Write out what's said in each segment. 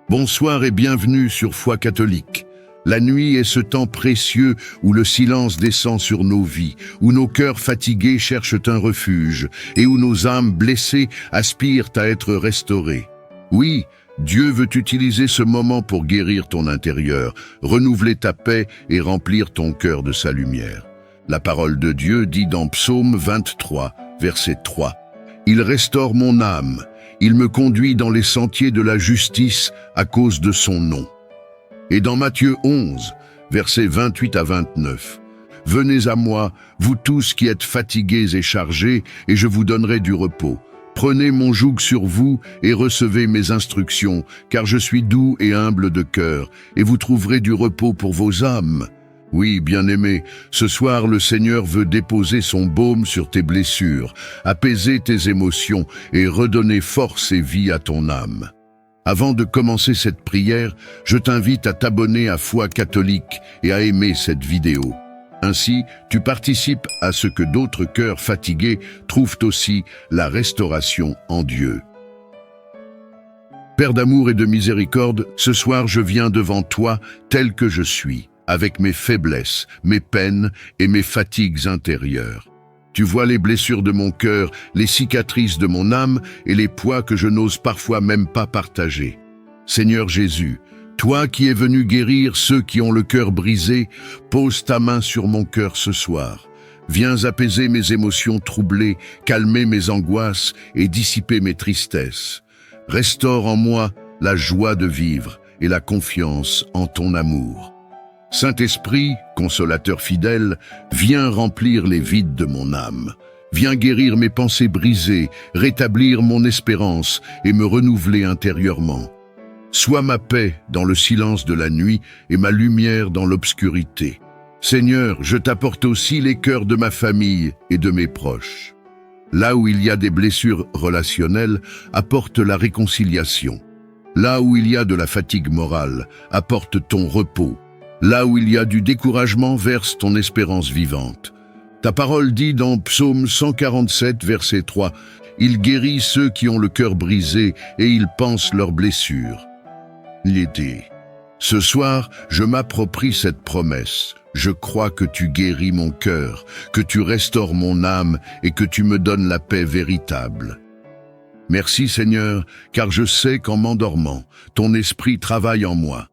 Bonsoir et bienvenue sur Foi catholique. La nuit est ce temps précieux où le silence descend sur nos vies, où nos cœurs fatigués cherchent un refuge et où nos âmes blessées aspirent à être restaurées. Oui, Dieu veut utiliser ce moment pour guérir ton intérieur, renouveler ta paix et remplir ton cœur de sa lumière. La parole de Dieu dit dans Psaume 23, verset 3, « Il restaure mon âme, il me conduit dans les sentiers de la justice à cause de son nom. » Et dans Matthieu 11, versets 28 à 29, « Venez à moi, vous tous qui êtes fatigués et chargés, et je vous donnerai du repos. Prenez mon joug sur vous et recevez mes instructions, car je suis doux et humble de cœur, et vous trouverez du repos pour vos âmes. » Oui, bien-aimé, ce soir le Seigneur veut déposer son baume sur tes blessures, apaiser tes émotions et redonner force et vie à ton âme. Avant de commencer cette prière, je t'invite à t'abonner à Foi catholique et à aimer cette vidéo. Ainsi, tu participes à ce que d'autres cœurs fatigués trouvent aussi la restauration en Dieu. Père d'amour et de miséricorde, ce soir je viens devant toi tel que je suis, avec mes faiblesses, mes peines et mes fatigues intérieures. Tu vois les blessures de mon cœur, les cicatrices de mon âme et les poids que je n'ose parfois même pas partager. Seigneur Jésus, toi qui es venu guérir ceux qui ont le cœur brisé, pose ta main sur mon cœur ce soir. Viens apaiser mes émotions troublées, calmer mes angoisses et dissiper mes tristesses. Restaure en moi la joie de vivre et la confiance en ton amour. Saint-Esprit, consolateur fidèle, viens remplir les vides de mon âme. Viens guérir mes pensées brisées, rétablir mon espérance et me renouveler intérieurement. Sois ma paix dans le silence de la nuit et ma lumière dans l'obscurité. Seigneur, je t'apporte aussi les cœurs de ma famille et de mes proches. Là où il y a des blessures relationnelles, apporte la réconciliation. Là où il y a de la fatigue morale, apporte ton repos. Là où il y a du découragement, verse ton espérance vivante. Ta parole dit dans Psaume 147, verset 3, « Il guérit ceux qui ont le cœur brisé et il panse leurs blessures. » L'été. Ce soir, je m'approprie cette promesse. Je crois que tu guéris mon cœur, que tu restaures mon âme et que tu me donnes la paix véritable. Merci Seigneur, car je sais qu'en m'endormant, ton esprit travaille en moi.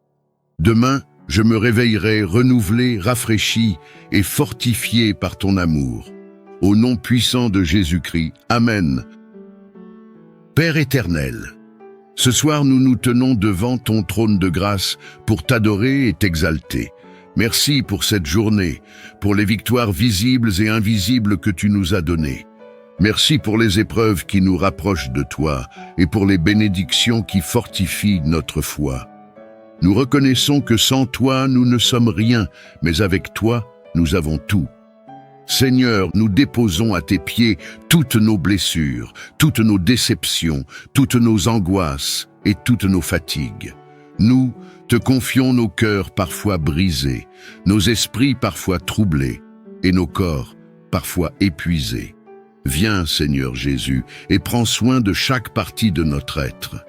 Demain, je me réveillerai renouvelé, rafraîchi et fortifié par ton amour. Au nom puissant de Jésus-Christ. Amen. Père éternel, ce soir nous nous tenons devant ton trône de grâce pour t'adorer et t'exalter. Merci pour cette journée, pour les victoires visibles et invisibles que tu nous as données. Merci pour les épreuves qui nous rapprochent de toi et pour les bénédictions qui fortifient notre foi. Nous reconnaissons que sans toi, nous ne sommes rien, mais avec toi, nous avons tout. Seigneur, nous déposons à tes pieds toutes nos blessures, toutes nos déceptions, toutes nos angoisses et toutes nos fatigues. Nous te confions nos cœurs parfois brisés, nos esprits parfois troublés et nos corps parfois épuisés. Viens, Seigneur Jésus, et prends soin de chaque partie de notre être.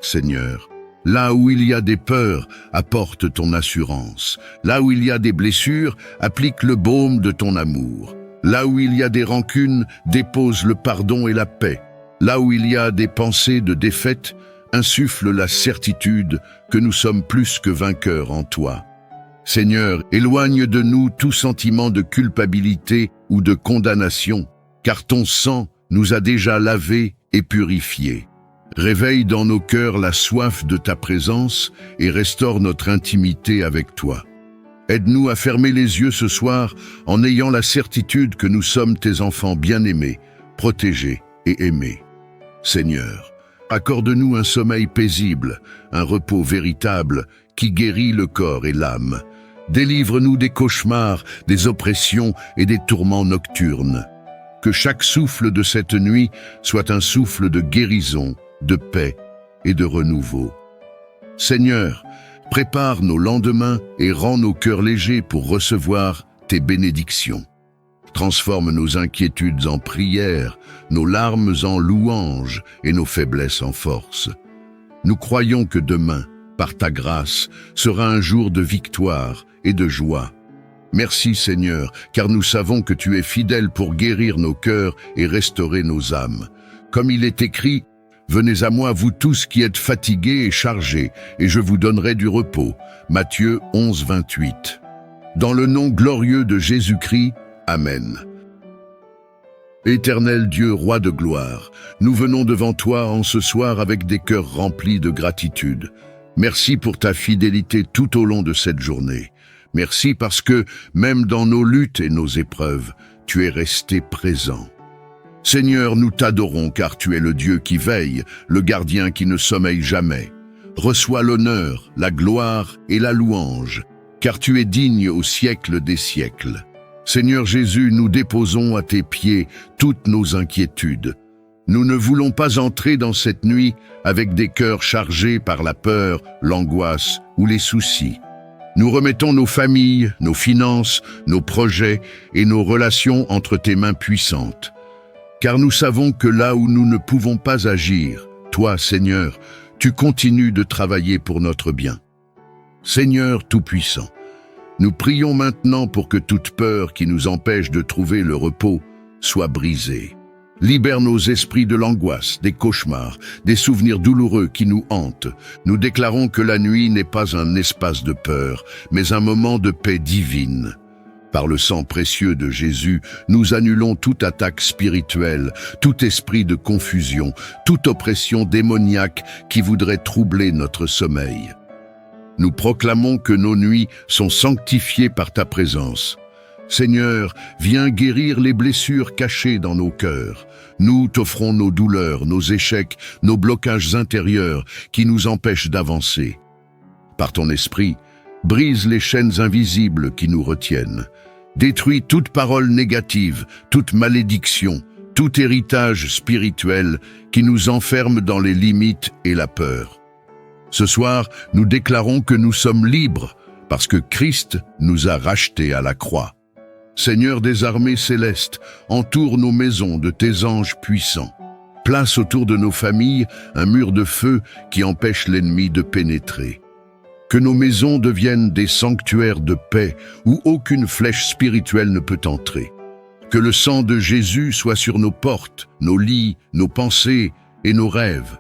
Seigneur, là où il y a des peurs, apporte ton assurance. Là où il y a des blessures, applique le baume de ton amour. Là où il y a des rancunes, dépose le pardon et la paix. Là où il y a des pensées de défaite, insuffle la certitude que nous sommes plus que vainqueurs en toi. Seigneur, éloigne de nous tout sentiment de culpabilité ou de condamnation, car ton sang nous a déjà lavés et purifiés. Réveille dans nos cœurs la soif de ta présence et restaure notre intimité avec toi. Aide-nous à fermer les yeux ce soir en ayant la certitude que nous sommes tes enfants bien-aimés, protégés et aimés. Seigneur, accorde-nous un sommeil paisible, un repos véritable qui guérit le corps et l'âme. Délivre-nous des cauchemars, des oppressions et des tourments nocturnes. Que chaque souffle de cette nuit soit un souffle de guérison, de paix et de renouveau. Seigneur, prépare nos lendemains et rends nos cœurs légers pour recevoir tes bénédictions. Transforme nos inquiétudes en prières, nos larmes en louanges et nos faiblesses en force. Nous croyons que demain, par ta grâce, sera un jour de victoire et de joie. Merci Seigneur, car nous savons que tu es fidèle pour guérir nos cœurs et restaurer nos âmes. Comme il est écrit, « Venez à moi, vous tous qui êtes fatigués et chargés, et je vous donnerai du repos. » Matthieu 11, 28. Dans le nom glorieux de Jésus-Christ, Amen. Éternel Dieu, roi de gloire, nous venons devant toi en ce soir avec des cœurs remplis de gratitude. Merci pour ta fidélité tout au long de cette journée. Merci parce que, même dans nos luttes et nos épreuves, tu es resté présent. Seigneur, nous t'adorons car tu es le Dieu qui veille, le gardien qui ne sommeille jamais. Reçois l'honneur, la gloire et la louange, car tu es digne au siècle des siècles. Seigneur Jésus, nous déposons à tes pieds toutes nos inquiétudes. Nous ne voulons pas entrer dans cette nuit avec des cœurs chargés par la peur, l'angoisse ou les soucis. Nous remettons nos familles, nos finances, nos projets et nos relations entre tes mains puissantes. Car nous savons que là où nous ne pouvons pas agir, toi, Seigneur, tu continues de travailler pour notre bien. Seigneur Tout-Puissant, nous prions maintenant pour que toute peur qui nous empêche de trouver le repos soit brisée. Libère nos esprits de l'angoisse, des cauchemars, des souvenirs douloureux qui nous hantent. Nous déclarons que la nuit n'est pas un espace de peur, mais un moment de paix divine. Par le sang précieux de Jésus, nous annulons toute attaque spirituelle, tout esprit de confusion, toute oppression démoniaque qui voudrait troubler notre sommeil. Nous proclamons que nos nuits sont sanctifiées par ta présence. Seigneur, viens guérir les blessures cachées dans nos cœurs. Nous t'offrons nos douleurs, nos échecs, nos blocages intérieurs qui nous empêchent d'avancer. Par ton esprit, brise les chaînes invisibles qui nous retiennent. Détruis toute parole négative, toute malédiction, tout héritage spirituel qui nous enferme dans les limites et la peur. Ce soir, nous déclarons que nous sommes libres parce que Christ nous a rachetés à la croix. Seigneur des armées célestes, entoure nos maisons de tes anges puissants. Place autour de nos familles un mur de feu qui empêche l'ennemi de pénétrer. Que nos maisons deviennent des sanctuaires de paix où aucune flèche spirituelle ne peut entrer. Que le sang de Jésus soit sur nos portes, nos lits, nos pensées et nos rêves.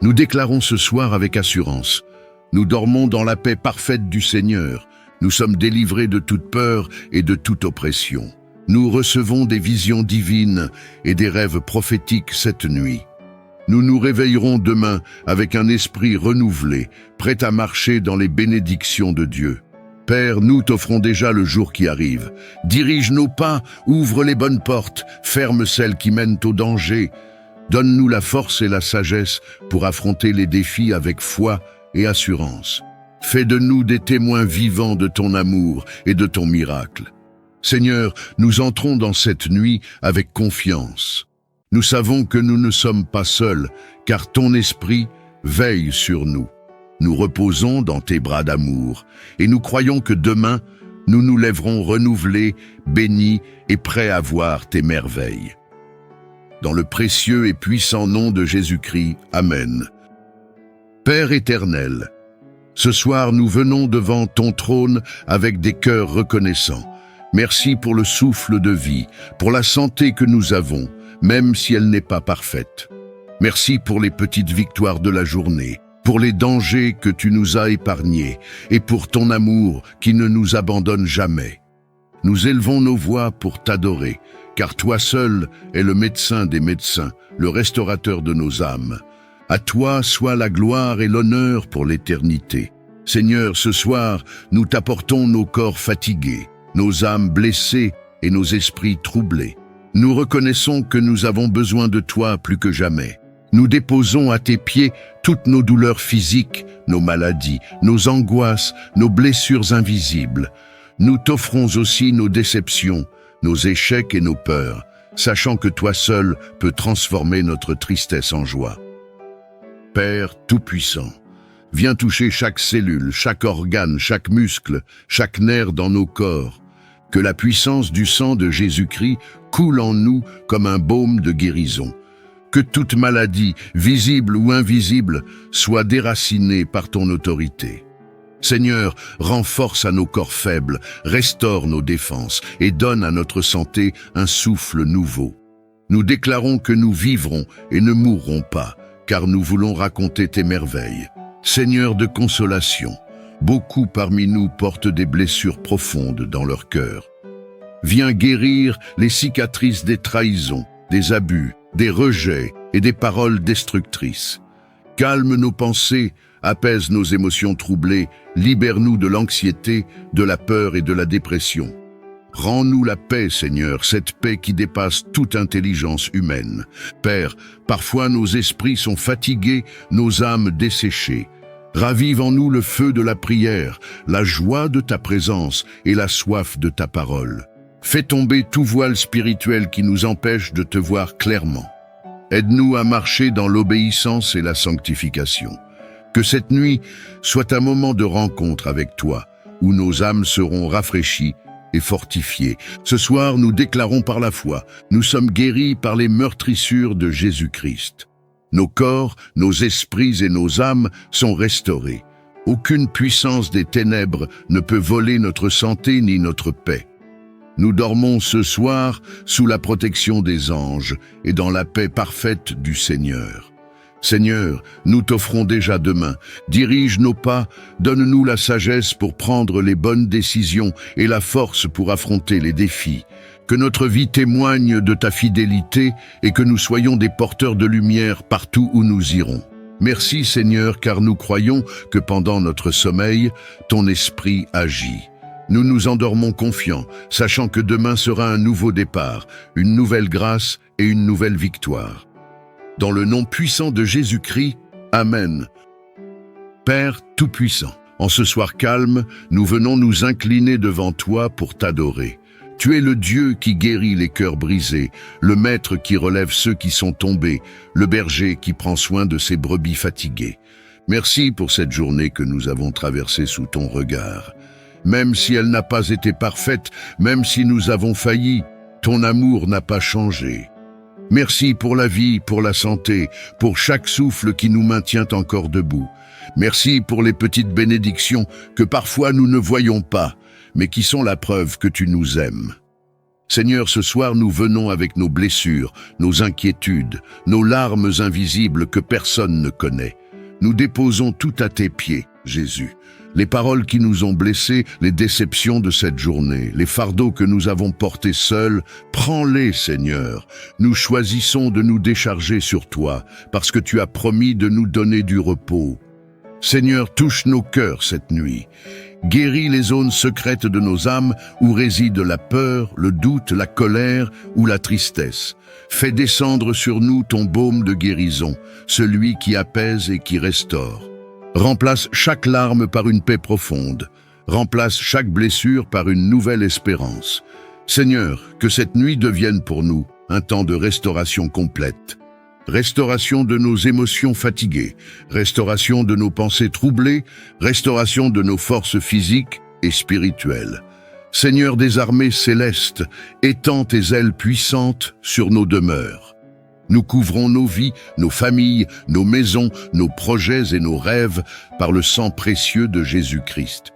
Nous déclarons ce soir avec assurance. Nous dormons dans la paix parfaite du Seigneur. Nous sommes délivrés de toute peur et de toute oppression. Nous recevons des visions divines et des rêves prophétiques cette nuit. Nous nous réveillerons demain avec un esprit renouvelé, prêt à marcher dans les bénédictions de Dieu. Père, nous t'offrons déjà le jour qui arrive. Dirige nos pas, ouvre les bonnes portes, ferme celles qui mènent au danger. Donne-nous la force et la sagesse pour affronter les défis avec foi et assurance. Fais de nous des témoins vivants de ton amour et de ton miracle. Seigneur, nous entrons dans cette nuit avec confiance. Nous savons que nous ne sommes pas seuls, car ton esprit veille sur nous. Nous reposons dans tes bras d'amour, et nous croyons que demain, nous nous lèverons renouvelés, bénis et prêts à voir tes merveilles. Dans le précieux et puissant nom de Jésus-Christ, Amen. Père éternel, ce soir nous venons devant ton trône avec des cœurs reconnaissants. Merci pour le souffle de vie, pour la santé que nous avons, même si elle n'est pas parfaite. Merci pour les petites victoires de la journée, pour les dangers que tu nous as épargnés et pour ton amour qui ne nous abandonne jamais. Nous élevons nos voix pour t'adorer, car toi seul es le médecin des médecins, le restaurateur de nos âmes. À toi soit la gloire et l'honneur pour l'éternité. Seigneur, ce soir, nous t'apportons nos corps fatigués, nos âmes blessées et nos esprits troublés. Nous reconnaissons que nous avons besoin de toi plus que jamais. Nous déposons à tes pieds toutes nos douleurs physiques, nos maladies, nos angoisses, nos blessures invisibles. Nous t'offrons aussi nos déceptions, nos échecs et nos peurs, sachant que toi seul peux transformer notre tristesse en joie. Père Tout-Puissant, viens toucher chaque cellule, chaque organe, chaque muscle, chaque nerf dans nos corps. Que la puissance du sang de Jésus-Christ coule en nous comme un baume de guérison. que toute maladie, visible ou invisible, soit déracinée par ton autorité. Seigneur, renforce à nos corps faibles, restaure nos défenses et donne à notre santé un souffle nouveau. Nous déclarons que nous vivrons et ne mourrons pas, car nous voulons raconter tes merveilles. Seigneur de consolation, beaucoup parmi nous portent des blessures profondes dans leur cœur. Viens guérir les cicatrices des trahisons, des abus, des rejets et des paroles destructrices. Calme nos pensées, apaise nos émotions troublées, libère-nous de l'anxiété, de la peur et de la dépression. Rends-nous la paix, Seigneur, cette paix qui dépasse toute intelligence humaine. Père, parfois nos esprits sont fatigués, nos âmes desséchées. Ravive en nous le feu de la prière, la joie de ta présence et la soif de ta parole. Fais tomber tout voile spirituel qui nous empêche de te voir clairement. Aide-nous à marcher dans l'obéissance et la sanctification. Que cette nuit soit un moment de rencontre avec toi, où nos âmes seront rafraîchies et fortifiés. Ce soir, nous déclarons par la foi, nous sommes guéris par les meurtrissures de Jésus-Christ. Nos corps, nos esprits et nos âmes sont restaurés. Aucune puissance des ténèbres ne peut voler notre santé ni notre paix. Nous dormons ce soir sous la protection des anges et dans la paix parfaite du Seigneur. Seigneur, nous t'offrons déjà demain. Dirige nos pas, donne-nous la sagesse pour prendre les bonnes décisions et la force pour affronter les défis. Que notre vie témoigne de ta fidélité et que nous soyons des porteurs de lumière partout où nous irons. Merci Seigneur, car nous croyons que pendant notre sommeil, ton esprit agit. Nous nous endormons confiants, sachant que demain sera un nouveau départ, une nouvelle grâce et une nouvelle victoire. Dans le nom puissant de Jésus-Christ, Amen. Père Tout-Puissant, en ce soir calme, nous venons nous incliner devant toi pour t'adorer. Tu es le Dieu qui guérit les cœurs brisés, le Maître qui relève ceux qui sont tombés, le berger qui prend soin de ses brebis fatiguées. Merci pour cette journée que nous avons traversée sous ton regard. Même si elle n'a pas été parfaite, même si nous avons failli, ton amour n'a pas changé. Merci pour la vie, pour la santé, pour chaque souffle qui nous maintient encore debout. Merci pour les petites bénédictions que parfois nous ne voyons pas, mais qui sont la preuve que tu nous aimes. Seigneur, ce soir nous venons avec nos blessures, nos inquiétudes, nos larmes invisibles que personne ne connaît. Nous déposons tout à tes pieds, Jésus. Les paroles qui nous ont blessés, les déceptions de cette journée, les fardeaux que nous avons portés seuls, prends-les, Seigneur. Nous choisissons de nous décharger sur toi, parce que tu as promis de nous donner du repos. Seigneur, touche nos cœurs cette nuit. Guéris les zones secrètes de nos âmes où réside la peur, le doute, la colère ou la tristesse. Fais descendre sur nous ton baume de guérison, celui qui apaise et qui restaure. Remplace chaque larme par une paix profonde. Remplace chaque blessure par une nouvelle espérance. Seigneur, que cette nuit devienne pour nous un temps de restauration complète. Restauration de nos émotions fatiguées, restauration de nos pensées troublées, restauration de nos forces physiques et spirituelles. Seigneur des armées célestes, étends tes ailes puissantes sur nos demeures. Nous couvrons nos vies, nos familles, nos maisons, nos projets et nos rêves par le sang précieux de Jésus-Christ.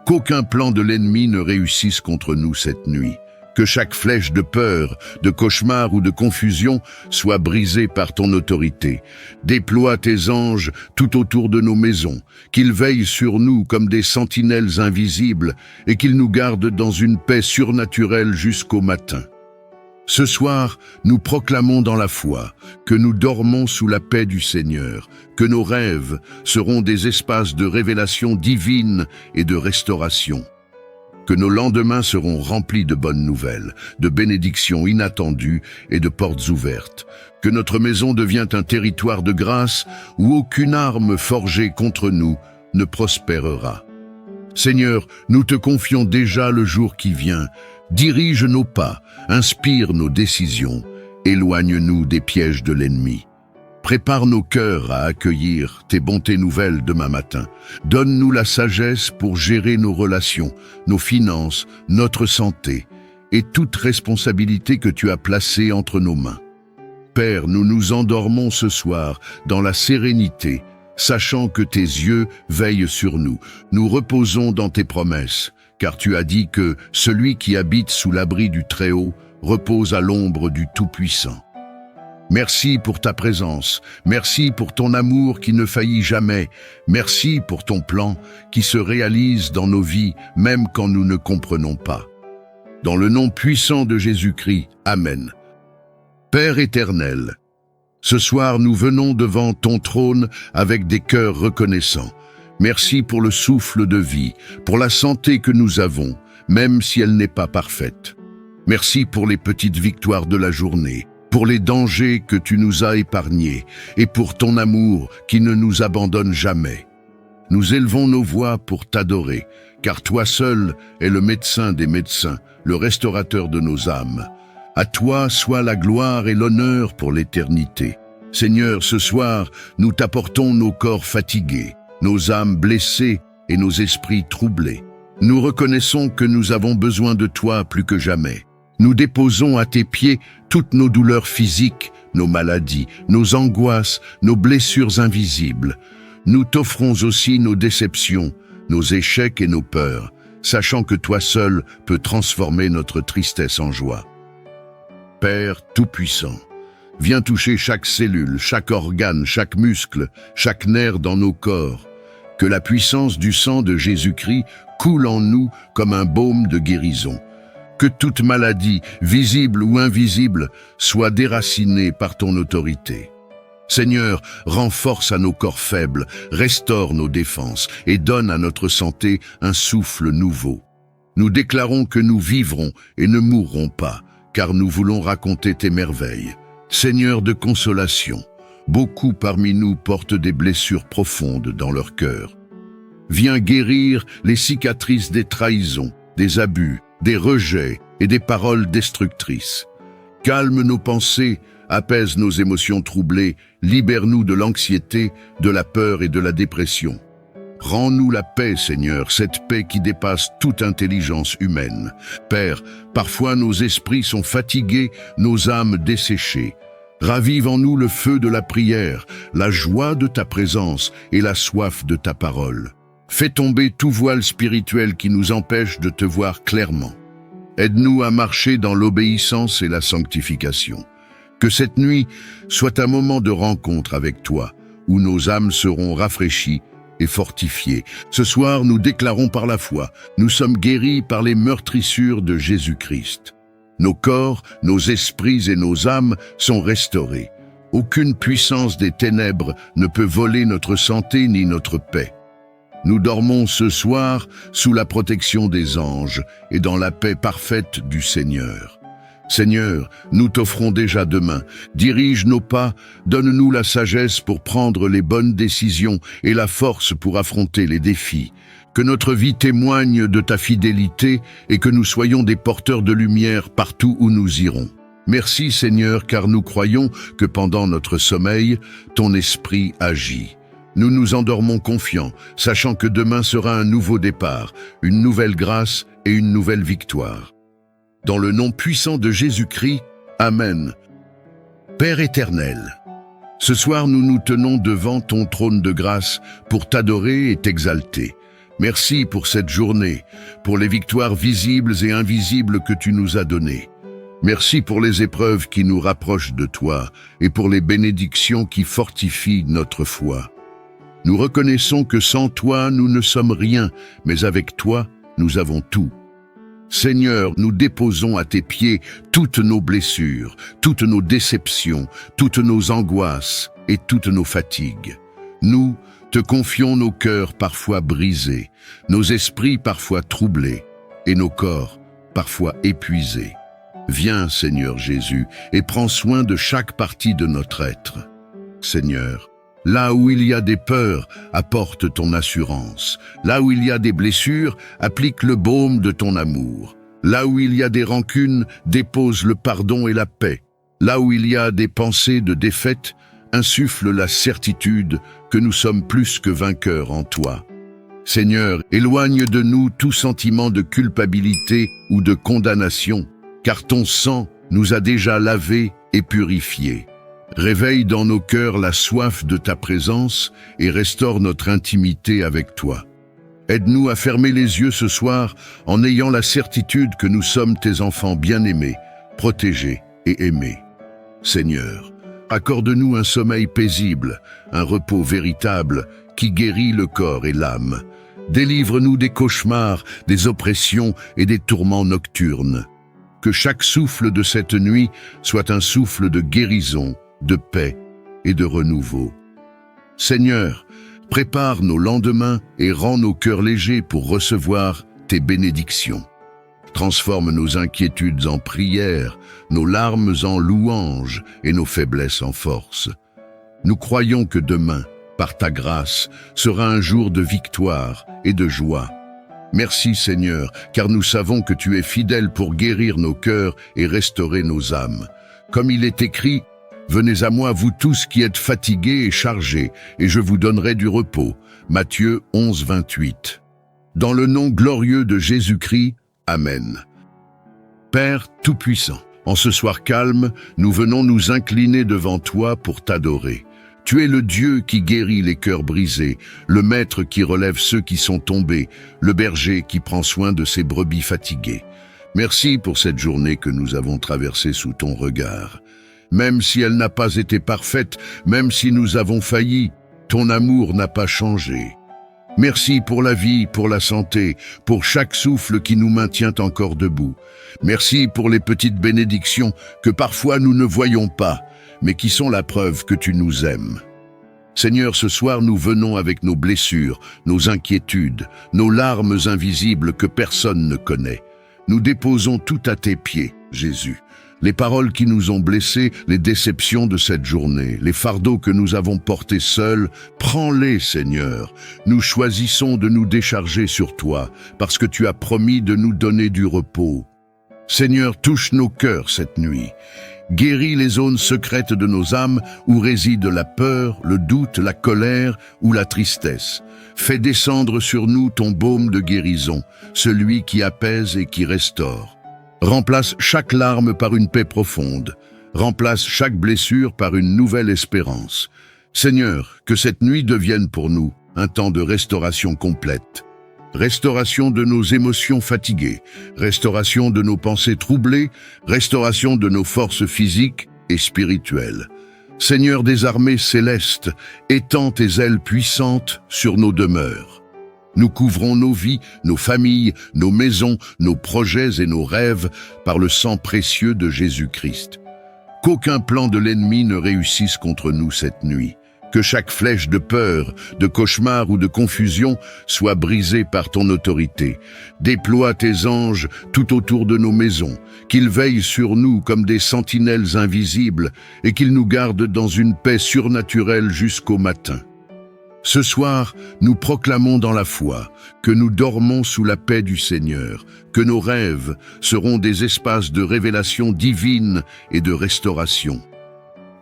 Qu'aucun plan de l'ennemi ne réussisse contre nous cette nuit. Que chaque flèche de peur, de cauchemar ou de confusion soit brisée par ton autorité. Déploie tes anges tout autour de nos maisons, qu'ils veillent sur nous comme des sentinelles invisibles et qu'ils nous gardent dans une paix surnaturelle jusqu'au matin. Ce soir, nous proclamons dans la foi que nous dormons sous la paix du Seigneur, que nos rêves seront des espaces de révélation divine et de restauration, que nos lendemains seront remplis de bonnes nouvelles, de bénédictions inattendues et de portes ouvertes, que notre maison devient un territoire de grâce où aucune arme forgée contre nous ne prospérera. Seigneur, nous te confions déjà le jour qui vient. Dirige nos pas, inspire nos décisions, éloigne-nous des pièges de l'ennemi. Prépare nos cœurs à accueillir tes bontés nouvelles demain matin. Donne-nous la sagesse pour gérer nos relations, nos finances, notre santé et toute responsabilité que tu as placée entre nos mains. Père, nous nous endormons ce soir dans la sérénité, sachant que tes yeux veillent sur nous. Nous reposons dans tes promesses, car tu as dit que celui qui habite sous l'abri du Très-Haut repose à l'ombre du Tout-Puissant. Merci pour ta présence, merci pour ton amour qui ne faillit jamais, merci pour ton plan qui se réalise dans nos vies, même quand nous ne comprenons pas. Dans le nom puissant de Jésus-Christ, Amen. Père éternel, ce soir nous venons devant ton trône avec des cœurs reconnaissants. Merci pour le souffle de vie, pour la santé que nous avons, même si elle n'est pas parfaite. Merci pour les petites victoires de la journée, pour les dangers que tu nous as épargnés et pour ton amour qui ne nous abandonne jamais. Nous élevons nos voix pour t'adorer, car toi seul es le médecin des médecins, le restaurateur de nos âmes. À toi soit la gloire et l'honneur pour l'éternité. Seigneur, ce soir, nous t'apportons nos corps fatigués, nos âmes blessées et nos esprits troublés. Nous reconnaissons que nous avons besoin de toi plus que jamais. Nous déposons à tes pieds toutes nos douleurs physiques, nos maladies, nos angoisses, nos blessures invisibles. Nous t'offrons aussi nos déceptions, nos échecs et nos peurs, sachant que toi seul peux transformer notre tristesse en joie. Père Tout-Puissant, viens toucher chaque cellule, chaque organe, chaque muscle, chaque nerf dans nos corps. Que la puissance du sang de Jésus-Christ coule en nous comme un baume de guérison. Que toute maladie, visible ou invisible, soit déracinée par ton autorité. Seigneur, rends force à nos corps faibles, restaure nos défenses et donne à notre santé un souffle nouveau. Nous déclarons que nous vivrons et ne mourrons pas, car nous voulons raconter tes merveilles. Seigneur de consolation, beaucoup parmi nous portent des blessures profondes dans leur cœur. Viens guérir les cicatrices des trahisons, des abus, des rejets et des paroles destructrices. Calme nos pensées, apaise nos émotions troublées, libère-nous de l'anxiété, de la peur et de la dépression. Rends-nous la paix, Seigneur, cette paix qui dépasse toute intelligence humaine. Père, parfois nos esprits sont fatigués, nos âmes desséchées. Ravive en nous le feu de la prière, la joie de ta présence et la soif de ta parole. Fais tomber tout voile spirituel qui nous empêche de te voir clairement. Aide-nous à marcher dans l'obéissance et la sanctification. Que cette nuit soit un moment de rencontre avec toi, où nos âmes seront rafraîchies et fortifiées. Ce soir, nous déclarons par la foi, nous sommes guéris par les meurtrissures de Jésus-Christ. Nos corps, nos esprits et nos âmes sont restaurés. Aucune puissance des ténèbres ne peut voler notre santé ni notre paix. Nous dormons ce soir sous la protection des anges et dans la paix parfaite du Seigneur. Seigneur, nous t'offrons déjà demain. Dirige nos pas, donne-nous la sagesse pour prendre les bonnes décisions et la force pour affronter les défis. Que notre vie témoigne de ta fidélité et que nous soyons des porteurs de lumière partout où nous irons. Merci Seigneur, car nous croyons que pendant notre sommeil, ton esprit agit. Nous nous endormons confiants, sachant que demain sera un nouveau départ, une nouvelle grâce et une nouvelle victoire. Dans le nom puissant de Jésus-Christ, Amen. Père éternel, ce soir nous nous tenons devant ton trône de grâce pour t'adorer et t'exalter. Merci pour cette journée, pour les victoires visibles et invisibles que tu nous as données. Merci pour les épreuves qui nous rapprochent de toi et pour les bénédictions qui fortifient notre foi. Nous reconnaissons que sans toi, nous ne sommes rien, mais avec toi, nous avons tout. Seigneur, nous déposons à tes pieds toutes nos blessures, toutes nos déceptions, toutes nos angoisses et toutes nos fatigues. Nous te confions nos cœurs parfois brisés, nos esprits parfois troublés et nos corps parfois épuisés. Viens, Seigneur Jésus, et prends soin de chaque partie de notre être. Seigneur, là où il y a des peurs, apporte ton assurance. Là où il y a des blessures, applique le baume de ton amour. Là où il y a des rancunes, dépose le pardon et la paix. Là où il y a des pensées de défaite, insuffle la certitude que nous sommes plus que vainqueurs en toi. Seigneur, éloigne de nous tout sentiment de culpabilité ou de condamnation, car ton sang nous a déjà lavés et purifiés. Réveille dans nos cœurs la soif de ta présence et restaure notre intimité avec toi. Aide-nous à fermer les yeux ce soir en ayant la certitude que nous sommes tes enfants bien-aimés, protégés et aimés. Seigneur, accorde-nous un sommeil paisible, un repos véritable qui guérit le corps et l'âme. Délivre-nous des cauchemars, des oppressions et des tourments nocturnes. Que chaque souffle de cette nuit soit un souffle de guérison, de paix et de renouveau. Seigneur, prépare nos lendemains et rends nos cœurs légers pour recevoir tes bénédictions. Transforme nos inquiétudes en prières, nos larmes en louanges et nos faiblesses en force. Nous croyons que demain, par ta grâce, sera un jour de victoire et de joie. Merci Seigneur, car nous savons que tu es fidèle pour guérir nos cœurs et restaurer nos âmes. Comme il est écrit, « Venez à moi, vous tous qui êtes fatigués et chargés, et je vous donnerai du repos. » Matthieu 11, 28. Dans le nom glorieux de Jésus-Christ, Amen. Père Tout-Puissant, en ce soir calme, nous venons nous incliner devant toi pour t'adorer. Tu es le Dieu qui guérit les cœurs brisés, le Maître qui relève ceux qui sont tombés, le berger qui prend soin de ses brebis fatiguées. Merci pour cette journée que nous avons traversée sous ton regard. Même si elle n'a pas été parfaite, même si nous avons failli, ton amour n'a pas changé. Merci pour la vie, pour la santé, pour chaque souffle qui nous maintient encore debout. Merci pour les petites bénédictions que parfois nous ne voyons pas, mais qui sont la preuve que tu nous aimes. Seigneur, ce soir nous venons avec nos blessures, nos inquiétudes, nos larmes invisibles que personne ne connaît. Nous déposons tout à tes pieds, Jésus. Les paroles qui nous ont blessés, les déceptions de cette journée, les fardeaux que nous avons portés seuls, prends-les, Seigneur. Nous choisissons de nous décharger sur toi, parce que tu as promis de nous donner du repos. Seigneur, touche nos cœurs cette nuit. Guéris les zones secrètes de nos âmes où réside la peur, le doute, la colère ou la tristesse. Fais descendre sur nous ton baume de guérison, celui qui apaise et qui restaure. Remplace chaque larme par une paix profonde. Remplace chaque blessure par une nouvelle espérance. Seigneur, que cette nuit devienne pour nous un temps de restauration complète. Restauration de nos émotions fatiguées, restauration de nos pensées troublées, restauration de nos forces physiques et spirituelles. Seigneur des armées célestes, étends tes ailes puissantes sur nos demeures. Nous couvrons nos vies, nos familles, nos maisons, nos projets et nos rêves par le sang précieux de Jésus-Christ. Qu'aucun plan de l'ennemi ne réussisse contre nous cette nuit. Que chaque flèche de peur, de cauchemar ou de confusion soit brisée par ton autorité. Déploie tes anges tout autour de nos maisons, qu'ils veillent sur nous comme des sentinelles invisibles et qu'ils nous gardent dans une paix surnaturelle jusqu'au matin. Ce soir, nous proclamons dans la foi que nous dormons sous la paix du Seigneur, que nos rêves seront des espaces de révélation divine et de restauration,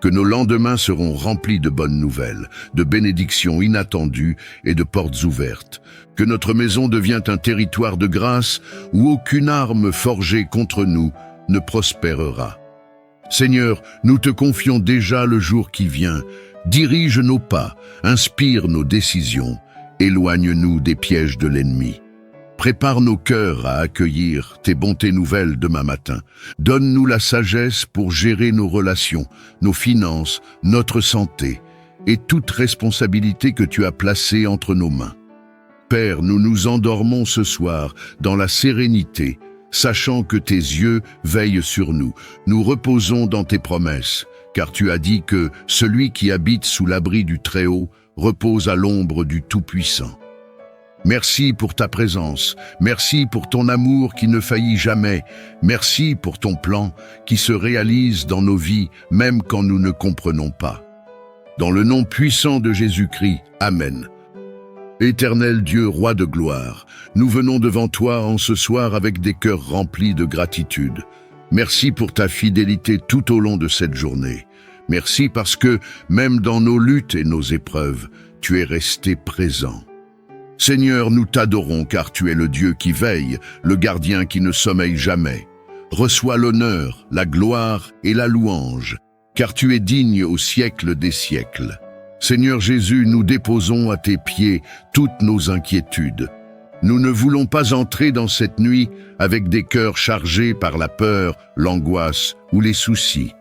que nos lendemains seront remplis de bonnes nouvelles, de bénédictions inattendues et de portes ouvertes, que notre maison devient un territoire de grâce où aucune arme forgée contre nous ne prospérera. Seigneur, nous te confions déjà le jour qui vient. Dirige nos pas, inspire nos décisions, éloigne-nous des pièges de l'ennemi. Prépare nos cœurs à accueillir tes bontés nouvelles demain matin. Donne-nous la sagesse pour gérer nos relations, nos finances, notre santé et toute responsabilité que tu as placée entre nos mains. Père, nous nous endormons ce soir dans la sérénité, sachant que tes yeux veillent sur nous. Nous reposons dans tes promesses, car tu as dit que celui qui habite sous l'abri du Très-Haut repose à l'ombre du Tout-Puissant. Merci pour ta présence, merci pour ton amour qui ne faillit jamais, merci pour ton plan qui se réalise dans nos vies, même quand nous ne comprenons pas. Dans le nom puissant de Jésus-Christ, Amen. Éternel Dieu, roi de gloire, nous venons devant toi en ce soir avec des cœurs remplis de gratitude. Merci pour ta fidélité tout au long de cette journée. Merci parce que, même dans nos luttes et nos épreuves, tu es resté présent. Seigneur, nous t'adorons car tu es le Dieu qui veille, le gardien qui ne sommeille jamais. Reçois l'honneur, la gloire et la louange. car tu es digne au siècle des siècles. Seigneur Jésus, nous déposons à tes pieds toutes nos inquiétudes. Nous ne voulons pas entrer dans cette nuit avec des cœurs chargés par la peur, l'angoisse ou les soucis.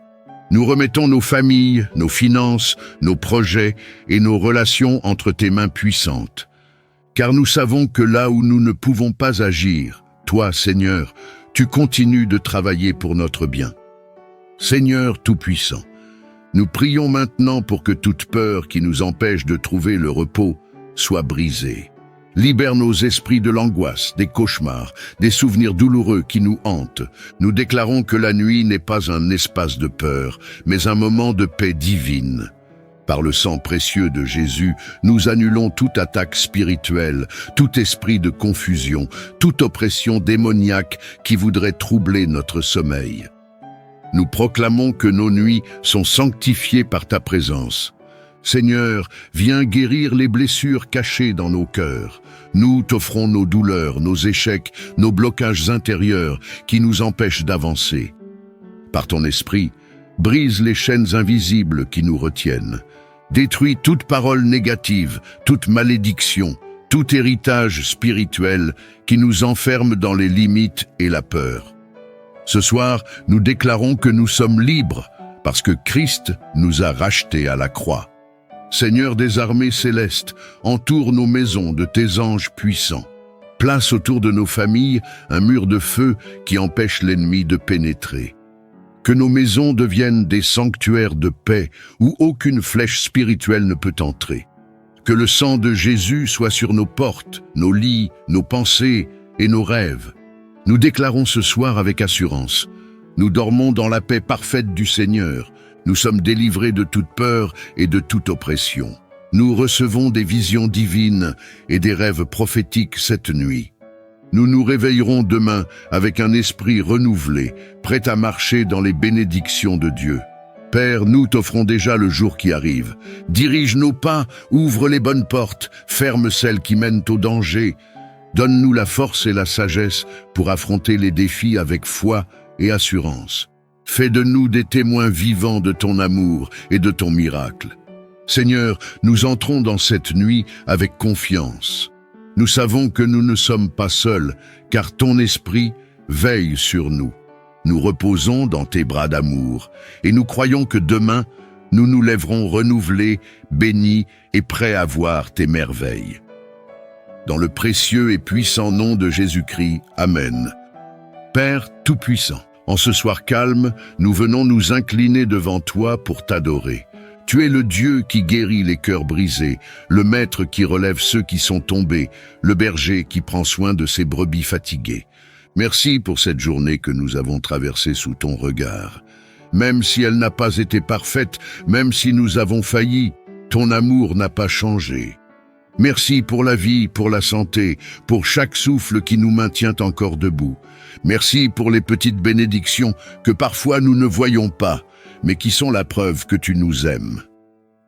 Nous remettons nos familles, nos finances, nos projets et nos relations entre tes mains puissantes. Car nous savons que là où nous ne pouvons pas agir, toi, Seigneur, tu continues de travailler pour notre bien. Seigneur Tout-Puissant, nous prions maintenant pour que toute peur qui nous empêche de trouver le repos soit brisée. Libère nos esprits de l'angoisse, des cauchemars, des souvenirs douloureux qui nous hantent. Nous déclarons que la nuit n'est pas un espace de peur, mais un moment de paix divine. Par le sang précieux de Jésus, nous annulons toute attaque spirituelle, tout esprit de confusion, toute oppression démoniaque qui voudrait troubler notre sommeil. Nous proclamons que nos nuits sont sanctifiées par ta présence. Seigneur, viens guérir les blessures cachées dans nos cœurs. Nous t'offrons nos douleurs, nos échecs, nos blocages intérieurs qui nous empêchent d'avancer. Par ton esprit, brise les chaînes invisibles qui nous retiennent. Détruis toute parole négative, toute malédiction, tout héritage spirituel qui nous enferme dans les limites et la peur. Ce soir, nous déclarons que nous sommes libres parce que Christ nous a rachetés à la croix. Seigneur des armées célestes, entoure nos maisons de tes anges puissants. Place autour de nos familles un mur de feu qui empêche l'ennemi de pénétrer. Que nos maisons deviennent des sanctuaires de paix où aucune flèche spirituelle ne peut entrer. Que le sang de Jésus soit sur nos portes, nos lits, nos pensées et nos rêves. Nous déclarons ce soir avec assurance. Nous dormons dans la paix parfaite du Seigneur. Nous sommes délivrés de toute peur et de toute oppression. Nous recevons des visions divines et des rêves prophétiques cette nuit. Nous nous réveillerons demain avec un esprit renouvelé, prêt à marcher dans les bénédictions de Dieu. Père, nous t'offrons déjà le jour qui arrive. Dirige nos pas, ouvre les bonnes portes, ferme celles qui mènent au danger. Donne-nous la force et la sagesse pour affronter les défis avec foi et assurance. Fais de nous des témoins vivants de ton amour et de ton miracle. Seigneur, nous entrons dans cette nuit avec confiance. Nous savons que nous ne sommes pas seuls, car ton esprit veille sur nous. Nous reposons dans tes bras d'amour, et nous croyons que demain, nous nous lèverons renouvelés, bénis et prêts à voir tes merveilles. Dans le précieux et puissant nom de Jésus-Christ, Amen. Père Tout-Puissant, en ce soir calme, nous venons nous incliner devant toi pour t'adorer. Tu es le Dieu qui guérit les cœurs brisés, le Maître qui relève ceux qui sont tombés, le berger qui prend soin de ses brebis fatiguées. Merci pour cette journée que nous avons traversée sous ton regard. Même si elle n'a pas été parfaite, même si nous avons failli, ton amour n'a pas changé. Merci pour la vie, pour la santé, pour chaque souffle qui nous maintient encore debout. Merci pour les petites bénédictions que parfois nous ne voyons pas, mais qui sont la preuve que tu nous aimes.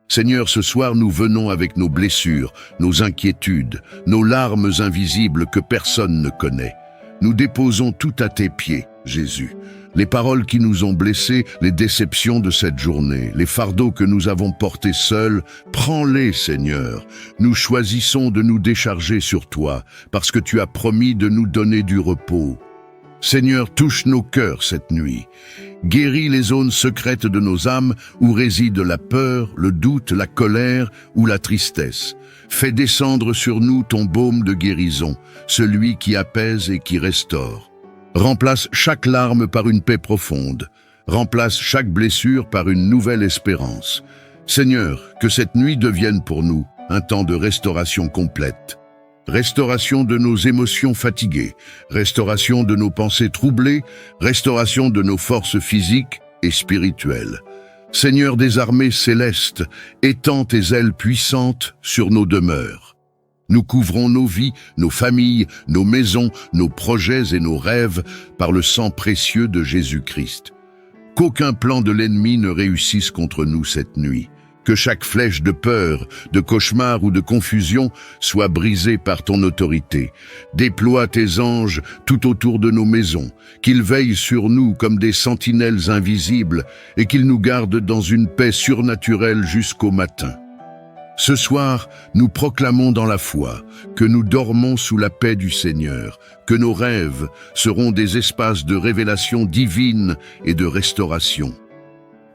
Seigneur, ce soir nous venons avec nos blessures, nos inquiétudes, nos larmes invisibles que personne ne connaît. Nous déposons tout à tes pieds, Jésus. Les paroles qui nous ont blessés, les déceptions de cette journée, les fardeaux que nous avons portés seuls, prends-les, Seigneur. Nous choisissons de nous décharger sur toi, parce que tu as promis de nous donner du repos. Seigneur, touche nos cœurs cette nuit. Guéris les zones secrètes de nos âmes où réside la peur, le doute, la colère ou la tristesse. Fais descendre sur nous ton baume de guérison, celui qui apaise et qui restaure. Remplace chaque larme par une paix profonde. Remplace chaque blessure par une nouvelle espérance. Seigneur, que cette nuit devienne pour nous un temps de restauration complète. Restauration de nos émotions fatiguées, restauration de nos pensées troublées, restauration de nos forces physiques et spirituelles. Seigneur des armées célestes, étends tes ailes puissantes sur nos demeures. Nous couvrons nos vies, nos familles, nos maisons, nos projets et nos rêves par le sang précieux de Jésus-Christ. Qu'aucun plan de l'ennemi ne réussisse contre nous cette nuit. Que chaque flèche de peur, de cauchemar ou de confusion soit brisée par ton autorité. Déploie tes anges tout autour de nos maisons, qu'ils veillent sur nous comme des sentinelles invisibles et qu'ils nous gardent dans une paix surnaturelle jusqu'au matin. Ce soir, nous proclamons dans la foi que nous dormons sous la paix du Seigneur, que nos rêves seront des espaces de révélation divine et de restauration,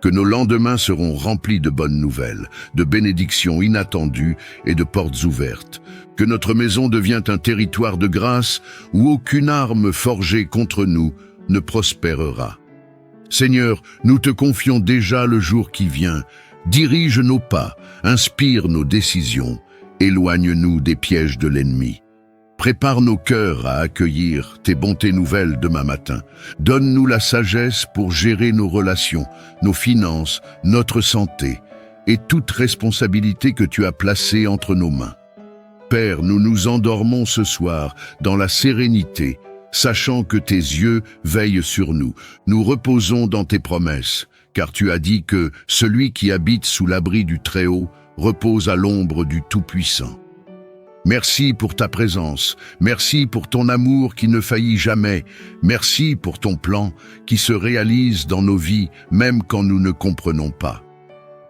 que nos lendemains seront remplis de bonnes nouvelles, de bénédictions inattendues et de portes ouvertes, que notre maison devient un territoire de grâce où aucune arme forgée contre nous ne prospérera. Seigneur, nous te confions déjà le jour qui vient. Dirige nos pas, inspire nos décisions, éloigne-nous des pièges de l'ennemi. Prépare nos cœurs à accueillir tes bontés nouvelles demain matin. Donne-nous la sagesse pour gérer nos relations, nos finances, notre santé et toute responsabilité que tu as placée entre nos mains. Père, nous nous endormons ce soir dans la sérénité, sachant que tes yeux veillent sur nous. Nous reposons dans tes promesses, car tu as dit que celui qui habite sous l'abri du Très-Haut repose à l'ombre du Tout-Puissant. Merci pour ta présence, merci pour ton amour qui ne faillit jamais, merci pour ton plan qui se réalise dans nos vies, même quand nous ne comprenons pas.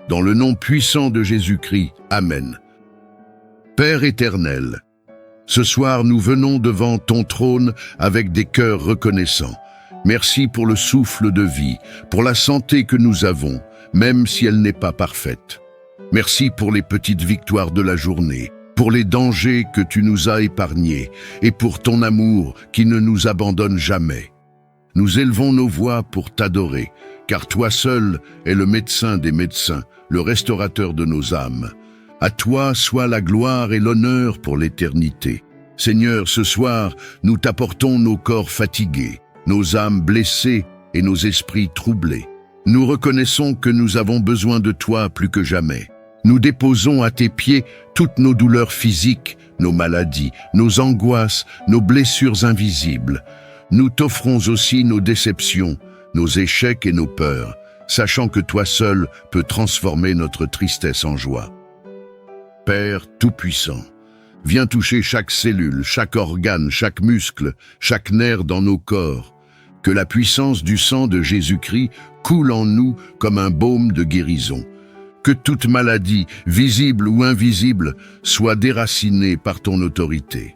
Dans le nom puissant de Jésus-Christ, Amen. Père éternel, ce soir nous venons devant ton trône avec des cœurs reconnaissants. Merci pour le souffle de vie, pour la santé que nous avons, même si elle n'est pas parfaite. Merci pour les petites victoires de la journée, pour les dangers que tu nous as épargnés et pour ton amour qui ne nous abandonne jamais. Nous élevons nos voix pour t'adorer, car toi seul es le médecin des médecins, le restaurateur de nos âmes. À toi soit la gloire et l'honneur pour l'éternité. Seigneur, ce soir, nous t'apportons nos corps fatigués, nos âmes blessées et nos esprits troublés. Nous reconnaissons que nous avons besoin de toi plus que jamais. Nous déposons à tes pieds toutes nos douleurs physiques, nos maladies, nos angoisses, nos blessures invisibles. Nous t'offrons aussi nos déceptions, nos échecs et nos peurs, sachant que toi seul peux transformer notre tristesse en joie. Père Tout-Puissant, viens toucher chaque cellule, chaque organe, chaque muscle, chaque nerf dans nos corps. Que la puissance du sang de Jésus-Christ coule en nous comme un baume de guérison. Que toute maladie, visible ou invisible, soit déracinée par ton autorité.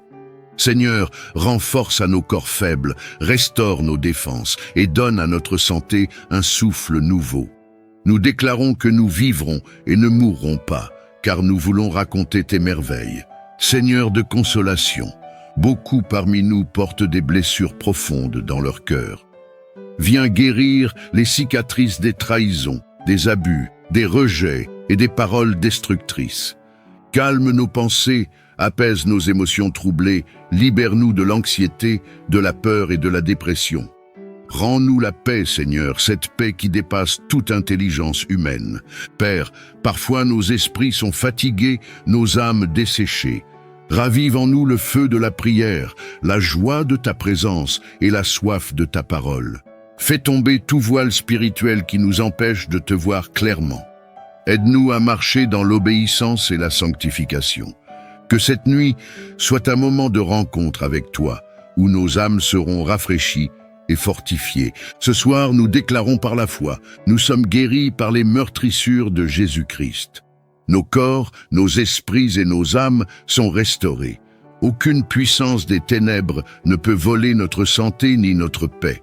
Seigneur, rends force à nos corps faibles, restaure nos défenses et donne à notre santé un souffle nouveau. Nous déclarons que nous vivrons et ne mourrons pas, car nous voulons raconter tes merveilles. Seigneur de consolation, beaucoup parmi nous portent des blessures profondes dans leur cœur. Viens guérir les cicatrices des trahisons, des abus, des rejets et des paroles destructrices. Calme nos pensées, apaise nos émotions troublées, libère-nous de l'anxiété, de la peur et de la dépression. Rends-nous la paix, Seigneur, cette paix qui dépasse toute intelligence humaine. Père, parfois nos esprits sont fatigués, nos âmes desséchées. Ravive en nous le feu de la prière, la joie de ta présence et la soif de ta parole. Fais tomber tout voile spirituel qui nous empêche de te voir clairement. Aide-nous à marcher dans l'obéissance et la sanctification. Que cette nuit soit un moment de rencontre avec toi, où nos âmes seront rafraîchies et fortifiées. Ce soir, nous déclarons par la foi, nous sommes guéris par les meurtrissures de Jésus-Christ. Nos corps, nos esprits et nos âmes sont restaurés. Aucune puissance des ténèbres ne peut voler notre santé ni notre paix.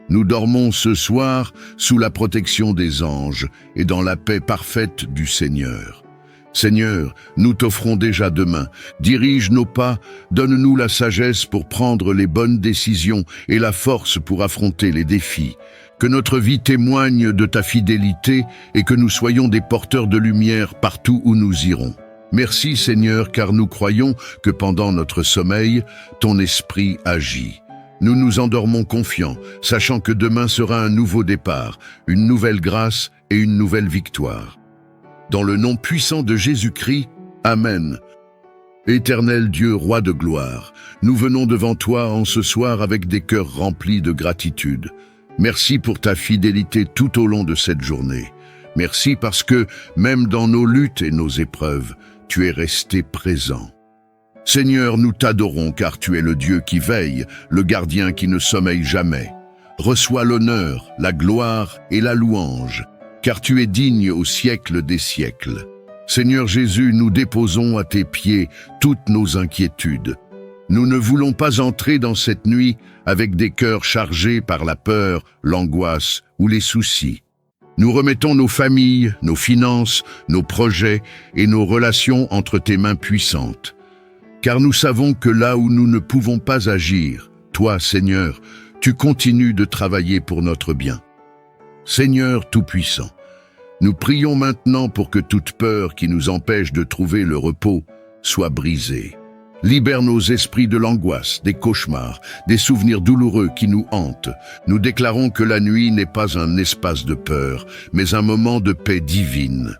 Nous dormons ce soir sous la protection des anges et dans la paix parfaite du Seigneur. Seigneur, nous t'offrons déjà demain. Dirige nos pas, donne-nous la sagesse pour prendre les bonnes décisions et la force pour affronter les défis. Que notre vie témoigne de ta fidélité et que nous soyons des porteurs de lumière partout où nous irons. Merci Seigneur, car nous croyons que pendant notre sommeil, ton esprit agit. Nous nous endormons confiants, sachant que demain sera un nouveau départ, une nouvelle grâce et une nouvelle victoire. Dans le nom puissant de Jésus-Christ, Amen. Éternel Dieu, roi de gloire, nous venons devant toi en ce soir avec des cœurs remplis de gratitude. Merci pour ta fidélité tout au long de cette journée. Merci parce que, même dans nos luttes et nos épreuves, tu es resté présent. Seigneur, nous t'adorons car tu es le Dieu qui veille, le gardien qui ne sommeille jamais. Reçois l'honneur, la gloire et la louange, car tu es digne au siècle des siècles. Seigneur Jésus, nous déposons à tes pieds toutes nos inquiétudes. Nous ne voulons pas entrer dans cette nuit avec des cœurs chargés par la peur, l'angoisse ou les soucis. Nous remettons nos familles, nos finances, nos projets et nos relations entre tes mains puissantes. Car nous savons que là où nous ne pouvons pas agir, toi, Seigneur, tu continues de travailler pour notre bien. Seigneur Tout-Puissant, nous prions maintenant pour que toute peur qui nous empêche de trouver le repos soit brisée. Libère nos esprits de l'angoisse, des cauchemars, des souvenirs douloureux qui nous hantent. Nous déclarons que la nuit n'est pas un espace de peur, mais un moment de paix divine.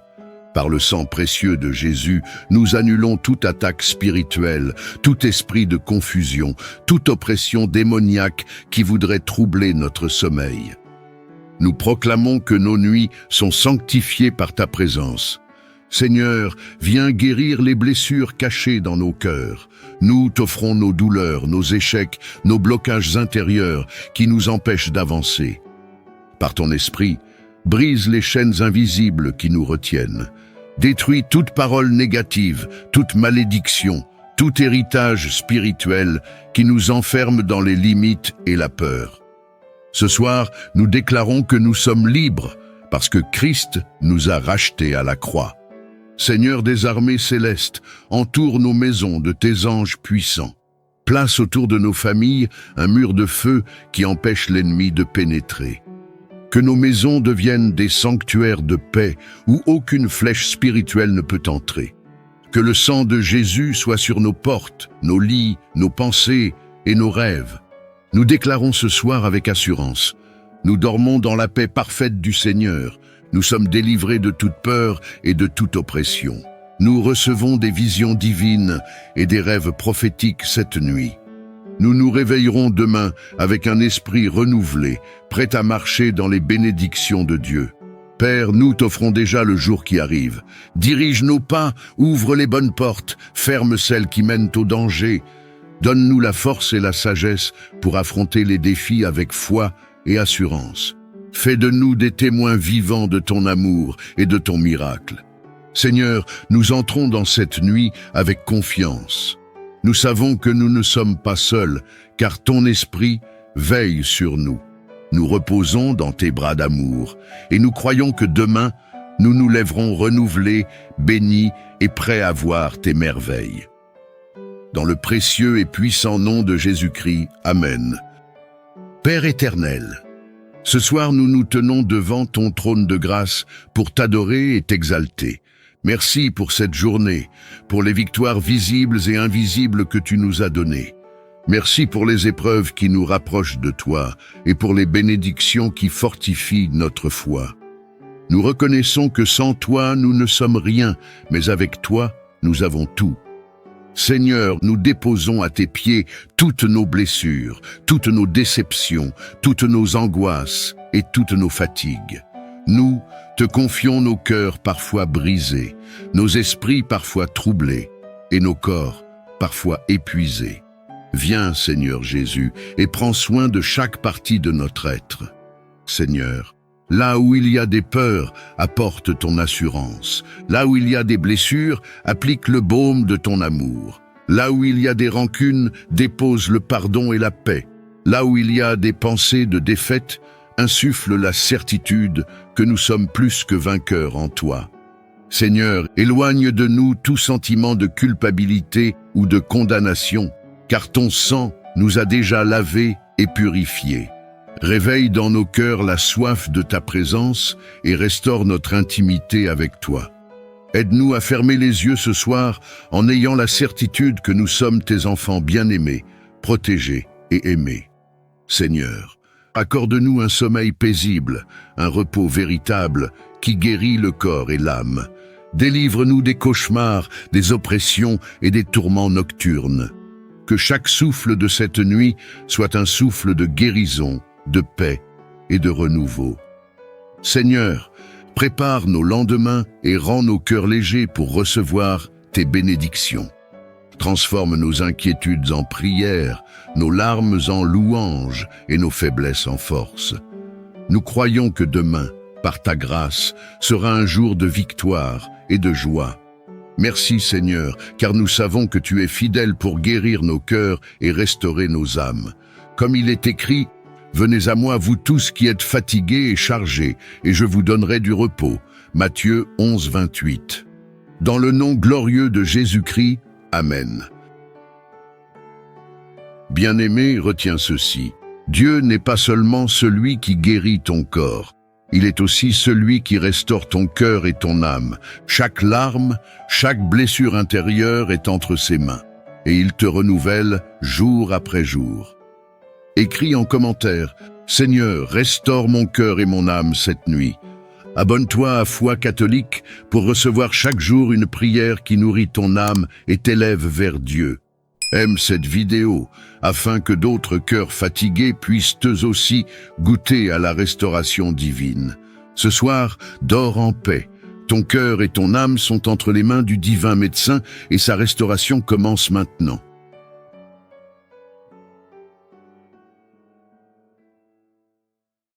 Par le sang précieux de Jésus, nous annulons toute attaque spirituelle, tout esprit de confusion, toute oppression démoniaque qui voudrait troubler notre sommeil. Nous proclamons que nos nuits sont sanctifiées par ta présence. Seigneur, viens guérir les blessures cachées dans nos cœurs. Nous t'offrons nos douleurs, nos échecs, nos blocages intérieurs qui nous empêchent d'avancer. Par ton esprit, brise les chaînes invisibles qui nous retiennent. Détruis toute parole négative, toute malédiction, tout héritage spirituel qui nous enferme dans les limites et la peur. Ce soir, nous déclarons que nous sommes libres parce que Christ nous a rachetés à la croix. Seigneur des armées célestes, entoure nos maisons de tes anges puissants. Place autour de nos familles un mur de feu qui empêche l'ennemi de pénétrer. Que nos maisons deviennent des sanctuaires de paix où aucune flèche spirituelle ne peut entrer. Que le sang de Jésus soit sur nos portes, nos lits, nos pensées et nos rêves. Nous déclarons ce soir avec assurance. Nous dormons dans la paix parfaite du Seigneur. Nous sommes délivrés de toute peur et de toute oppression. Nous recevons des visions divines et des rêves prophétiques cette nuit. Nous nous réveillerons demain avec un esprit renouvelé, prêt à marcher dans les bénédictions de Dieu. Père, nous t'offrons déjà le jour qui arrive. Dirige nos pas, ouvre les bonnes portes, ferme celles qui mènent au danger. Donne-nous la force et la sagesse pour affronter les défis avec foi et assurance. Fais de nous des témoins vivants de ton amour et de ton miracle. Seigneur, nous entrons dans cette nuit avec confiance. Nous savons que nous ne sommes pas seuls, car ton esprit veille sur nous. Nous reposons dans tes bras d'amour, et nous croyons que demain, nous nous lèverons renouvelés, bénis et prêts à voir tes merveilles. Dans le précieux et puissant nom de Jésus-Christ, Amen. Père éternel, ce soir nous nous tenons devant ton trône de grâce pour t'adorer et t'exalter. Merci pour cette journée, pour les victoires visibles et invisibles que tu nous as données. Merci pour les épreuves qui nous rapprochent de toi et pour les bénédictions qui fortifient notre foi. Nous reconnaissons que sans toi, nous ne sommes rien, mais avec toi, nous avons tout. Seigneur, nous déposons à tes pieds toutes nos blessures, toutes nos déceptions, toutes nos angoisses et toutes nos fatigues. Nous te confions nos cœurs parfois brisés, nos esprits parfois troublés et nos corps parfois épuisés. Viens, Seigneur Jésus, et prends soin de chaque partie de notre être. Seigneur, là où il y a des peurs, apporte ton assurance. Là où il y a des blessures, applique le baume de ton amour. Là où il y a des rancunes, dépose le pardon et la paix. Là où il y a des pensées de défaite, insuffle la certitude que nous sommes plus que vainqueurs en toi. Seigneur, éloigne de nous tout sentiment de culpabilité ou de condamnation, car ton sang nous a déjà lavés et purifiés. Réveille dans nos cœurs la soif de ta présence et restaure notre intimité avec toi. Aide-nous à fermer les yeux ce soir en ayant la certitude que nous sommes tes enfants bien-aimés, protégés et aimés. Seigneur, accorde-nous un sommeil paisible, un repos véritable qui guérit le corps et l'âme. Délivre-nous des cauchemars, des oppressions et des tourments nocturnes. Que chaque souffle de cette nuit soit un souffle de guérison, de paix et de renouveau. Seigneur, Prépare nos lendemains et rends nos cœurs légers pour recevoir tes bénédictions. Transforme nos inquiétudes en prières, nos larmes en louanges et nos faiblesses en force. Nous croyons que demain, par ta grâce, sera un jour de victoire et de joie. Merci Seigneur, car nous savons que tu es fidèle pour guérir nos cœurs et restaurer nos âmes. Comme il est écrit, « Venez à moi, vous tous qui êtes fatigués et chargés, et je vous donnerai du repos. » Matthieu 11, 28. Dans le nom glorieux de Jésus-Christ, Amen. Bien-aimé, retiens ceci. Dieu n'est pas seulement celui qui guérit ton corps. Il est aussi celui qui restaure ton cœur et ton âme. Chaque larme, chaque blessure intérieure est entre ses mains. Et il te renouvelle jour après jour. Écris en commentaire « Seigneur, restaure mon cœur et mon âme cette nuit ». Abonne-toi à Foi catholique pour recevoir chaque jour une prière qui nourrit ton âme et t'élève vers Dieu. Aime cette vidéo afin que d'autres cœurs fatigués puissent eux aussi goûter à la restauration divine. Ce soir, dors en paix. Ton cœur et ton âme sont entre les mains du divin médecin et sa restauration commence maintenant.